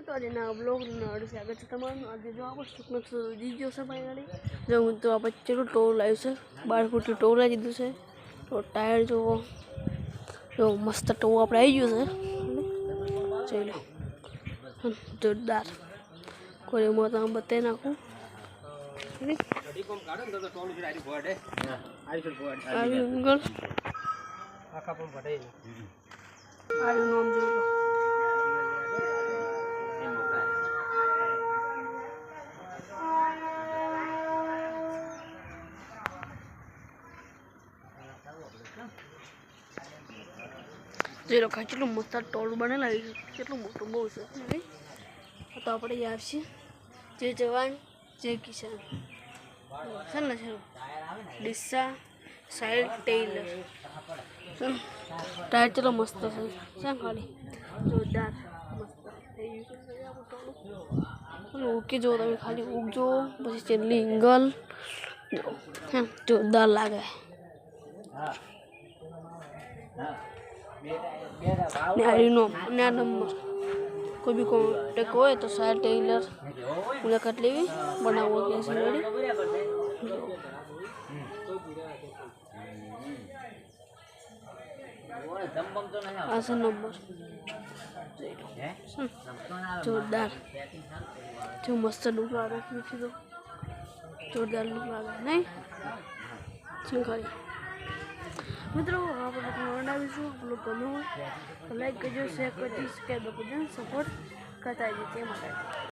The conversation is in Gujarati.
તો આજે ના બ્લોગ સ્વાગત છે તમારું। આજે જો આપણે સુખનો જીજો છે ફાઇનલી જો હું તો આપણે ચેટલું ટોલ આવ્યું છે 12 ફૂટનું ટોલ આવી દીધું છે। તો ટાયર જો મસ્ત ટો આપણે આવી ગયું છે ચલો જોરદાર કોઈ મોત આમ બતાવી નાખું જે લોકો કેટલું મસ્ત ટોલ બનેલા કેટલું મોટું બહુ છે તો આપણે યાદ છે જય જવાન જય કિસાન છે ને છે ડિસ્સા સાઈડ ટેલર ટાયર ચલો મસ્ત છે ખાલી જોરદાર મસ્ત થઈ ગયું ઓકે જો તમે ખાલી ઉગજો પછી છેલ્લી એંગલ જોરદાર લાગે નંબર કોઈ બી કોન્ટેક હોય તો સાહેબ ટેલર મુલાકાત લેવી બનાવવો કે છે રેડી આ છે નંબર જોરદાર જો મસ્ત લુક લાગે તો જોરદાર લુક લાગે નહીં શું ખાલી મિત્રો આપણે બનાવીશું બ્લોગ ગમ્યો હોય તો લાઈક કરજો શેર કરજો સબસ્ક્રાઈબ કરજો સપોર્ટ કરતા જજો તે માટે